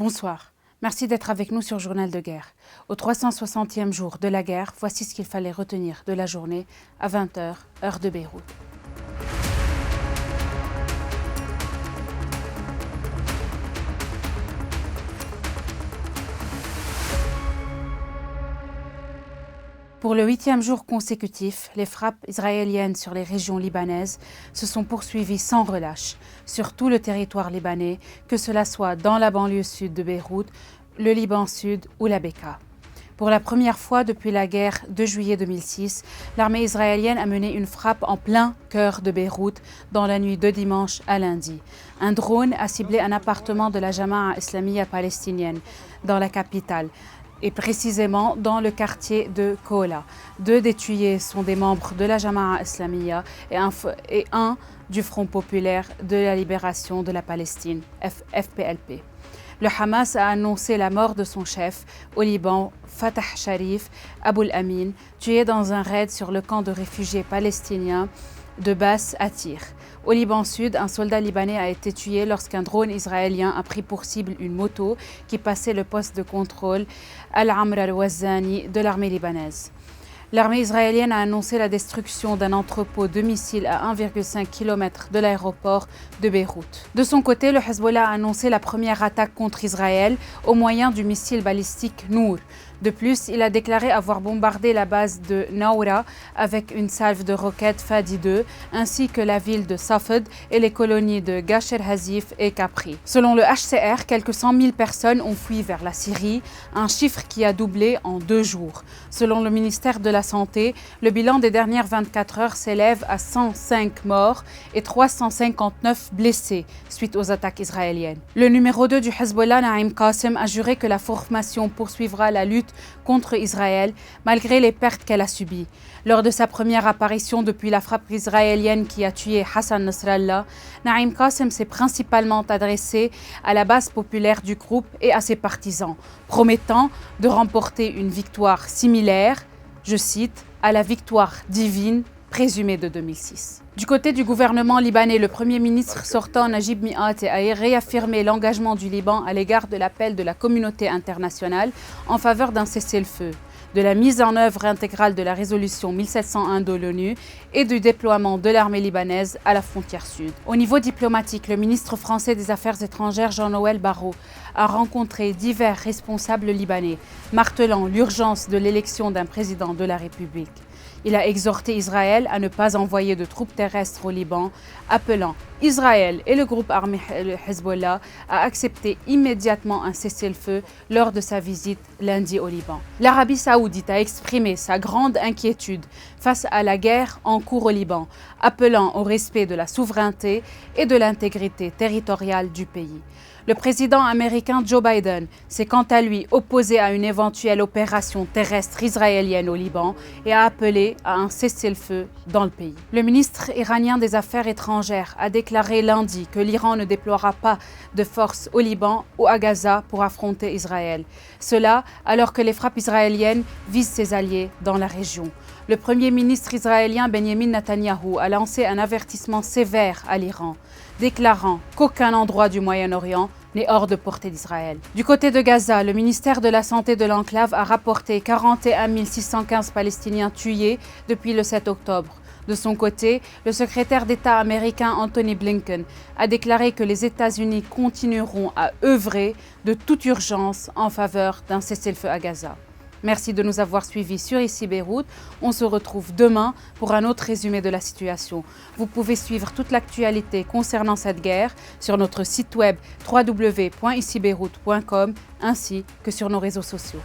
Bonsoir, merci d'être avec nous sur Journal de guerre. Au 360e jour de la guerre, voici ce qu'il fallait retenir de la journée à 20h, heure de Beyrouth. Pour le 8e jour consécutif, les frappes israéliennes sur les régions libanaises se sont poursuivies sans relâche sur tout le territoire libanais, que cela soit dans la banlieue sud de Beyrouth, le Liban Sud ou la Bekaa. Pour la première fois depuis la guerre de juillet 2006, l'armée israélienne a mené une frappe en plein cœur de Beyrouth dans la nuit de dimanche à lundi. Un drone a ciblé un appartement de la Jama'a Islamiyya palestinienne dans la capitale, et précisément dans le quartier de Kola. 2 des tués sont des membres de la Jama'a Islamiyya et un du Front populaire de la libération de la Palestine, FPLP. Le Hamas a annoncé la mort de son chef au Liban, Fatah Sharif Aboul Amin, tué dans un raid sur le camp de réfugiés palestiniens de Bas Atir. Au Liban Sud, un soldat libanais a été tué lorsqu'un drone israélien a pris pour cible une moto qui passait le poste de contrôle Al-Amr al-Wazani de l'armée libanaise. L'armée israélienne a annoncé la destruction d'un entrepôt de missiles à 1,5 km de l'aéroport de Beyrouth. De son côté, le Hezbollah a annoncé la première attaque contre Israël au moyen du missile balistique Nour. De plus, il a déclaré avoir bombardé la base de Naoura avec une salve de roquettes Fadi 2, ainsi que la ville de Safed et les colonies de Gasher Hazif et Capri. Selon le HCR, quelques 100 000 personnes ont fui vers la Syrie, un chiffre qui a doublé en 2 jours. Selon le ministère de la Santé, le bilan des dernières 24 heures s'élève à 105 morts et 359 blessés suite aux attaques israéliennes. Le numéro 2 du Hezbollah, Naim Qassem, a juré que la formation poursuivra la lutte contre Israël malgré les pertes qu'elle a subies. Lors de sa première apparition depuis la frappe israélienne qui a tué Hassan Nasrallah, Naim Qassem s'est principalement adressé à la base populaire du groupe et à ses partisans, promettant de remporter une victoire similaire, je cite, à la victoire divine présumée de 2006. Du côté du gouvernement libanais, le Premier ministre sortant Najib Mikati a réaffirmé l'engagement du Liban à l'égard de l'appel de la communauté internationale en faveur d'un cessez-le-feu, de la mise en œuvre intégrale de la résolution 1701 de l'ONU et du déploiement de l'armée libanaise à la frontière sud. Au niveau diplomatique, le ministre français des Affaires étrangères Jean-Noël Barrot a rencontré divers responsables libanais, martelant l'urgence de l'élection d'un président de la République. Il a exhorté Israël à ne pas envoyer de troupes terrestres au Liban, appelant Israël et le groupe armé Hezbollah à accepter immédiatement un cessez-le-feu lors de sa visite lundi au Liban. L'Arabie saoudite a exprimé sa grande inquiétude face à la guerre en cours au Liban, appelant au respect de la souveraineté et de l'intégrité territoriale du pays. Le président américain Joe Biden s'est quant à lui opposé à une éventuelle opération terrestre israélienne au Liban et a appelé à un cessez-le-feu dans le pays. Le ministre iranien des Affaires étrangères a déclaré lundi que l'Iran ne déploiera pas de forces au Liban ou à Gaza pour affronter Israël. Cela alors que les frappes israéliennes visent ses alliés dans la région. Le Premier ministre israélien Benjamin Netanyahou a lancé un avertissement sévère à l'Iran, déclarant qu'aucun endroit du Moyen-Orient n'est hors de portée d'Israël. Du côté de Gaza, le ministère de la Santé de l'enclave a rapporté 41 615 Palestiniens tués depuis le 7 octobre. De son côté, le secrétaire d'État américain Anthony Blinken a déclaré que les États-Unis continueront à œuvrer de toute urgence en faveur d'un cessez-le-feu à Gaza. Merci de nous avoir suivis sur Ici Beyrouth. On se retrouve demain pour un autre résumé de la situation. Vous pouvez suivre toute l'actualité concernant cette guerre sur notre site web www.icibeyrouth.com ainsi que sur nos réseaux sociaux.